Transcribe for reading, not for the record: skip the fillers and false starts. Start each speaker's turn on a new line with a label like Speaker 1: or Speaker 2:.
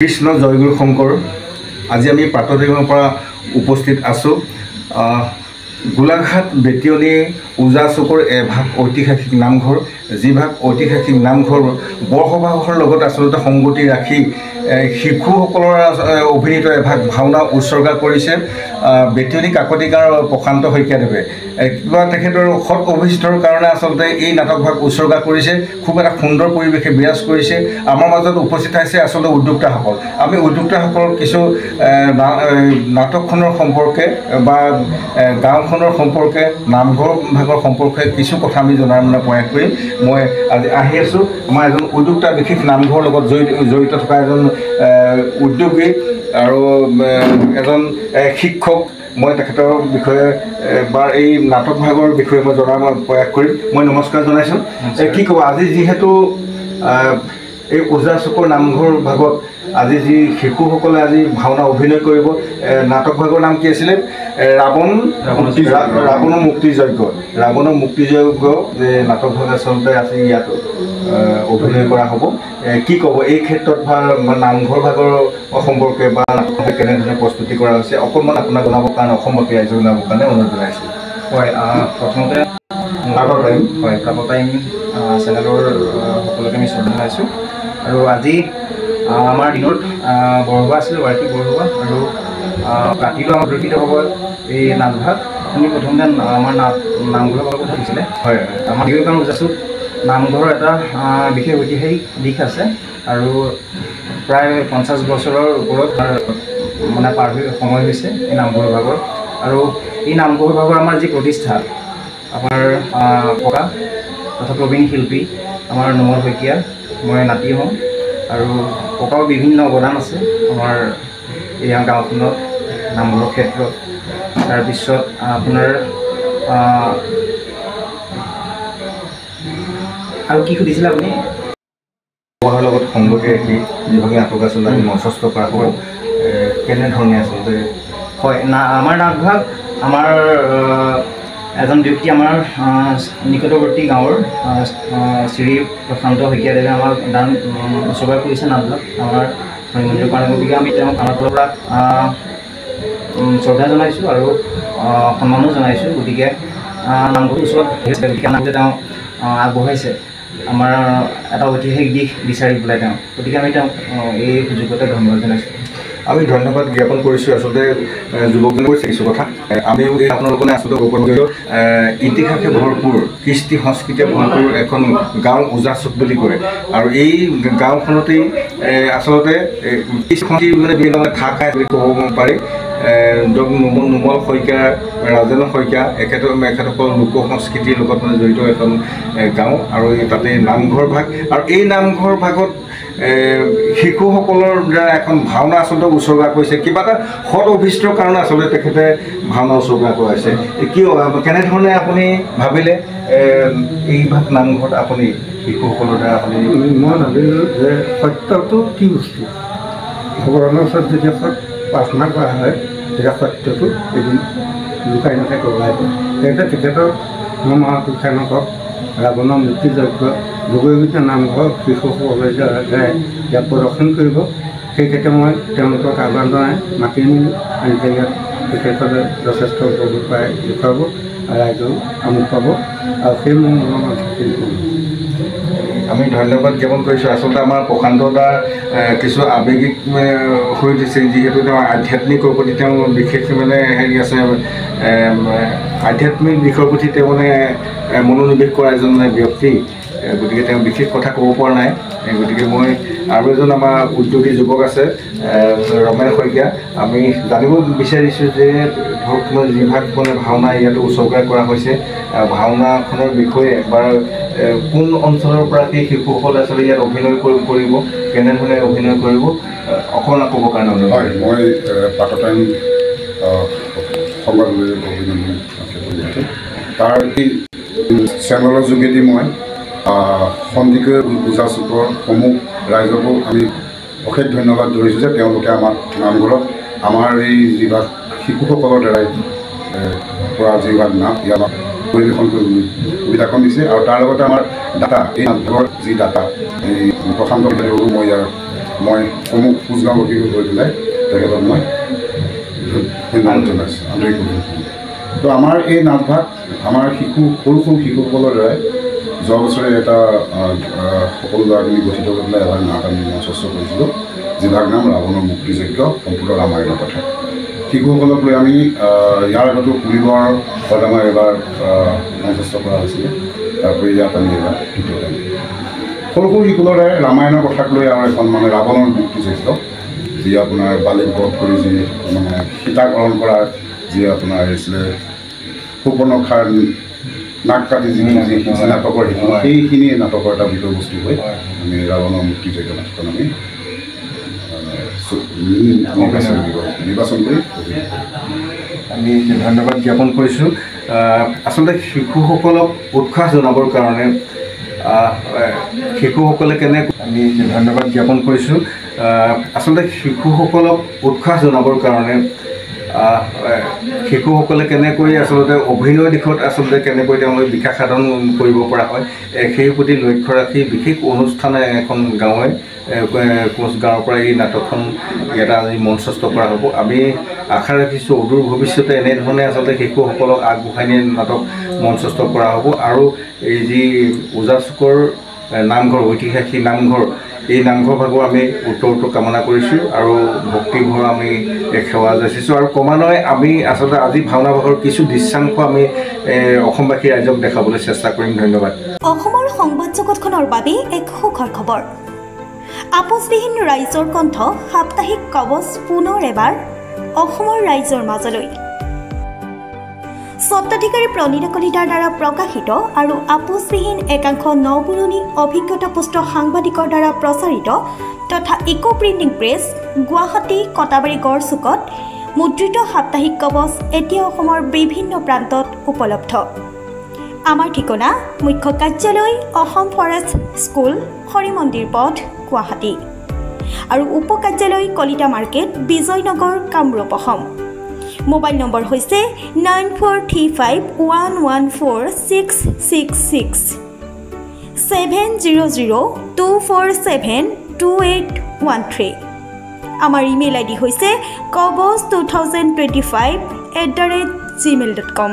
Speaker 1: কৃষ্ণ জয়গুৰু শংকৰ আজি আমি পাটদেঙৰ পৰা উপস্থিত আছোঁ। গোলাঘাট বেতিয়নী ওজা চুকৰ এভাগ ঐতিহাসিক নামঘৰ, যিভাগ ঐতিহাসিক নামঘৰ বৰসবাহৰ লগত আচলতে সংগতি ৰাখি শিশুসকলৰ অভিনীত এভাগ ভাওনা উৎসৰ্গা কৰিছে বেতিয়নী কাকতি গাঁৱৰ প্ৰশান্ত শইকীয়াদেৱে। কিবা তেখেতৰ সৎ অভিষ্টৰ কাৰণে আচলতে এই নাটকভাগ উৎসৰ্গা কৰিছে। খুব এটা সুন্দৰ পৰিৱেশে বিৰাজ কৰিছে। আমাৰ মাজত উপস্থিত আছে আচলতে উদ্যোক্তাসকল। আমি উদ্যোক্তাসকলৰ কিছু নাটকখনৰ সম্পৰ্কে বা গাঁওখনৰ সম্পৰ্কে নামঘৰ ভাগৰ সম্পৰ্কে কিছু কথা আমি জনাৰ প্ৰয়াস কৰিম। মই আজি আহি আছোঁ আমাৰ এজন উদ্যোক্তা, বিশেষ নামঘৰৰ লগত জড়িত থকা এজন উদ্যোগী আৰু এজন শিক্ষক। মই তেখেতৰ বিষয়ে বা এই নাটক ভাগৰ বিষয়ে মই জনাৰ প্ৰয়াস কৰিম। মই নমস্কাৰ জনাইছোঁ। কি ক'ব, আজি যিহেতু এই ওজা চুকৰ নামঘৰ ভাগত আজি যি শিশুসকলে আজি ভাওনা অভিনয় কৰিব, নাটক ভাগৰ নাম কি আছিলে? ৰাৱণৰ মুক্তিযজ্ঞ। ৰাৱণৰ মুক্তিযজ্ঞ যে নাটক ভাগ আচলতে আজি ইয়াত অভিনয় কৰা হ'ব। কি ক'ব এই ক্ষেত্ৰত বা নামঘৰ ভাগৰ সম্পৰ্কে বা নাটক কেনেধৰণে প্ৰস্তুতি কৰা হৈছে অকণমান আপোনাক জনাবৰ কাৰণে, অসমবাসী ৰাইজক জনাবৰ কাৰণে অনুৰোধ জনাইছোঁ।
Speaker 2: হয়, প্ৰথমতে প্ৰাপ্ত টাইম চেনেলৰ সকলোকে আমি শ্ৰদ্ধা জনাইছোঁ। আৰু আজি আমাৰ দিনত বৰসবাহ আছিলে, বাৰ্ষিক বৰসবাহ, আৰু ৰাতিটো আমাৰ দূষিত হ'ব এই নাটভাগ। আপুনি প্ৰথমতে আমাৰ নামঘৰৰ কথা সুধিছিলে।
Speaker 1: হয়,
Speaker 2: আমাৰ দীৰ্ঘকাল ওজাচুক নামঘৰৰ এটা বিশেষ ঐতিহাসিক দিশ আছে, আৰু প্ৰায় 50 বছৰৰ ওপৰত মানে পাৰ হৈ সময় হৈছে এই নামঘৰ ভাগৰ। আৰু এই নামঘৰ ভাগৰ আমাৰ যি প্ৰতিষ্ঠা, আমাৰ ককা তথা প্ৰবীণ শিল্পী আমাৰ নোমল শইকীয়া, মই নাতি হওঁ, আৰু ককাও বিভিন্ন অৱদান আছে আমাৰ এই গাঁওখনত নামঘৰৰ ক্ষেত্ৰত। তাৰপিছত আপোনাৰ আৰু কি সুধিছিলে আপুনি?
Speaker 1: পঢ়াৰ লগত সংগতি ৰাখি যিভাগে নাটক আচলতে আমি মঞ্চস্থ কৰা হ'ব, কেনেধৰণে আচলতে?
Speaker 2: হয়, আমাৰ নাটভাগ আমাৰ এজন ব্যক্তি আমাৰ নিকটৱৰ্তী গাঁৱৰ শ্ৰী প্ৰশান্ত শইকীয়াদেৱে আমাক দান উৎসৰ্গা কৰিছে নাটভাগ আমাৰ মন্দিৰৰ কাৰণে। গতিকে আমি তেওঁক আমাৰ ফালৰ পৰা শ্ৰদ্ধা জনাইছোঁ আৰু সন্মানো জনাইছোঁ। গতিকে নামঘৰৰ ওচৰত তেওঁ আগবঢ়াইছে আমাৰ এটা ঐতিহাসিক দিশ বিচাৰি পেলাই তেওঁ, গতিকে আমি তেওঁক এই সুযোগতে ধন্যবাদ জনাইছোঁ।
Speaker 1: আমি ধন্যবাদ জ্ঞাপন কৰিছোঁ আচলতে যুৱকজনে কৈছে কিছু কথা। আমি আপোনালোকে আচলতে ইতিহাসে ভৰপূৰ, কৃষ্টি সংস্কৃতিয়ে ভৰপূৰ এখন গাঁও ওজা চুক বুলি কয়। আৰু এই গাঁওখনতেই আচলতে মানে বিভিন্ন ঠাই ঠাই বুলি ক'ব পাৰি। নোমল শইকীয়া, ৰাজেন্দ্ৰ শইকীয়া, এখেতসকল লোক সংস্কৃতিৰ লগত মানে জড়িত এখন গাঁও, আৰু তাতে নামঘৰ ভাগ। আৰু এই নামঘৰ ভাগত শিশুসকলৰ দ্বাৰা এখন ভাওনা আচলতে উৎসৰ্গা কৰিছে। কিবা এটা সৎ অভিষ্টৰ কাৰণে আচলতে তেখেতে ভাওনা উৎসৰ্গা কৰাইছে। কিয়, কেনেধৰণে আপুনি ভাবিলে এই ভাগ নামঘৰত আপুনি শিশুসকলৰ দ্বাৰা আপুনি?
Speaker 3: মই ভাবিলোঁ যে সত্যটো কি বস্তু, ভগৱানৰ ওচৰত যেতিয়া প্ৰাৰ্থনা কৰা হয় তেতিয়া সত্যটো এদিন লুকাই নাথাকে, ওলাই পৰে। সেইটোৱে তেখেতৰ মহাপুৰুষানকক ৰাৱণৰ মুক্তিযজ্ঞ যোগীগীতা নামঘৰ শিশুসকলে যায় ইয়াত প্ৰদৰ্শন কৰিব, সেই ক্ষেত্ৰত মই তেওঁলোকক আহ্বান জনাই মাতি আনিলোঁ। আনিলে ইয়াত তেখেতসকলে যথেষ্ট উপভোগ পাই দেখুৱাব, ৰাইজেও আমোদ পাব, আৰু সেই মোৰ মনৰ মানুহখিনি
Speaker 1: আমি ধন্যবাদ জ্ঞাপন কৰিছোঁ। আচলতে আমাৰ প্ৰশান্ত দাৰ কিছু আৱেগিক হৈ উঠিছে, যিহেতু তেওঁ আধ্যাত্মিকৰ প্ৰতি তেওঁ বিশেষ মানে হেৰি আছে, আধ্যাত্মিক দিশৰ প্ৰতি তেওঁ মানে মনোনিৱেশ কৰা এজন ব্যক্তি। গতিকে তেওঁ বিশেষ কথা ক'ব পৰা নাই। গতিকে মই আৰু এজন আমাৰ উদ্যোগী যুৱক আছে, ৰমেন শইকীয়া। আমি জানিব বিচাৰিছোঁ যে ধৰক যিভাগ মানে ভাওনা ইয়াতো উৎসৰ্গা কৰা হৈছে, ভাওনাখনৰ বিষয়ে বা কোন অঞ্চলৰ পৰা সেই শিশুসকলে আচলতে ইয়াত অভিনয় কৰিব, কেনেধৰণে অভিনয় কৰিব অকণমান ক'বৰ কাৰণে অনুৰোধ।
Speaker 4: হয়, মই পাৰ্ট টাইম সংবাদলৈ অভিনন্দন জনাইছোঁ। তাৰ এই চেনেলৰ যোগেদি মই সন্দিকৈ ওজা চুকৰ সমূহ ৰাইজকো আমি অশেষ ধন্যবাদ ধৰিছোঁ যে তেওঁলোকে আমাক নামঘৰত আমাৰ এই যিভাগ শিশুসকলৰ দ্বাৰাই পৰা যিভাগ নাম ইয়াত পৰিৱেশন কৰিবলৈ সুবিধাখন দিছে। আৰু তাৰ লগতে আমাৰ ডাটা, এই নামঘৰৰ যি ডাটা, এই প্ৰশান্ত মই ইয়াৰ মই সমূহ কোচগাঁওবাসী হৈ পেলাই তেখেতক মই ধন্যবাদ জনাইছোঁ আন্তৰিক অভিনন্দন। তো আমাৰ এই নাটভাগ আমাৰ সৰু শিশুসকলৰ দ্বাৰাই যোৱা বছৰে এটা সকলো ল'ৰা-ছোৱালী গঠিত কৰি পেলাই এবাৰ নাট আমি মঞ্চস্থ কৰিছিলোঁ, যিভাগ নাম ৰাৱণৰ মুক্তিযজ্ঞ সম্পূৰ্ণ ৰামায়ণৰ কথা। শিশুসকলক লৈ আমি ইয়াৰ আগতো পুলিবৰ আমাৰ এবাৰ মঞ্চস্থ কৰা হৈছিলে, তাৰপৰি ইয়াত আমি এবাৰ সৰু শিশুসকলৰ দ্বাৰাই ৰামায়ণৰ কথাক লৈ আৰু এখন মানে ৰাৱণৰ মুক্তিযজ্ঞ, যি আপোনাৰ বালিক বধ কৰি যি মানে সীতাকৰণ কৰাৰ যি আপোনাৰ হৈছিলে সুপৰ্ণখাৰ নাক কাটি যি নাটকৰ সেইখিনি নাটকৰ এটা বিষয়বস্তু হৈ আমি ৰাৱণৰ মুক্তিযজ্ঞ নাটকখন আমি নিৰ্বাচন কৰি
Speaker 1: আমি ধন্যবাদ জ্ঞাপন কৰিছোঁ। আচলতে শিশুসকলক উৎসাহ জনাবৰ কাৰণে শিশুসকলে আমি ধন্যবাদ জ্ঞাপন কৰিছোঁ। আচলতে শিশুসকলক উৎসাহ জনাবৰ কাৰণে শিশুসকলে কেনেকৈ আচলতে অভিনয় দিশত আচলতে কেনেকৈ তেওঁলোকে বিকাশ সাধন কৰিব পৰা হয়, সেই প্ৰতি লক্ষ্য ৰাখি বিশেষ অনুষ্ঠান এখন গাঁৱে কোচগাঁৱৰ পৰা এই নাটকখন ইয়াত আজি মঞ্চস্থ কৰা হ'ব। আমি আশা ৰাখিছোঁ অদূৰ ভৱিষ্যতে এনেধৰণে আচলতে শিশুসকলক আগবঢ়াই নিয়ে নাটক মঞ্চস্থ কৰা হ'ব। আৰু এই যি ওজা চুকৰ নামঘৰ, ঐতিহাসিক নামঘৰ, এই নামঘৰ ভাগো আমি উত্তৰ কামনা কৰিছোঁ আৰু ভক্তিভৰ আমি সেৱা যাচিছোঁ। আৰু ক্ৰমান্বয়ে আমি আচলতে আজি ভাওনা ভাগৰ কিছু দৃশ্যাংশ আমি অসমবাসী ৰাইজক দেখাবলৈ চেষ্টা কৰিম। ধন্যবাদ।
Speaker 5: অসমৰ সংবাদ জগতখনৰ বাবে এক সুখৰ খবৰ। আপোচবিহীন ৰাইজৰ কণ্ঠ সাপ্তাহিক কবচ পুনৰ এবাৰ অসমৰ ৰাইজৰ মাজলৈ। স্বত্বাধিকাৰী প্ৰণীতা কলিতাৰ দ্বাৰা প্ৰকাশিত আৰু আপোচবিহীন একাংশ নপুৰণি অভিজ্ঞতাপুষ্ট সাংবাদিকৰ দ্বাৰা প্ৰচাৰিত তথা eco printing press, Guwahati Katabari গড়চুকত মুদ্ৰিত সাপ্তাহিক কবচ এতিয়া অসমৰ বিভিন্ন প্ৰান্তত উপলব্ধ। আমাৰ ঠিকনা মুখ্য কাৰ্যালয় অসম ফৰেষ্ট স্কুল, হৰি মন্দিৰ পথ, গুৱাহাটী আৰু উপ কাৰ্যালয় Kalita market, Bijoynagar, Kamrup, Assam. Mobile number হৈছে 9435114666 70024728113। আমাৰ ইমেইল আইডি হৈছে kobos2025@gmail.com।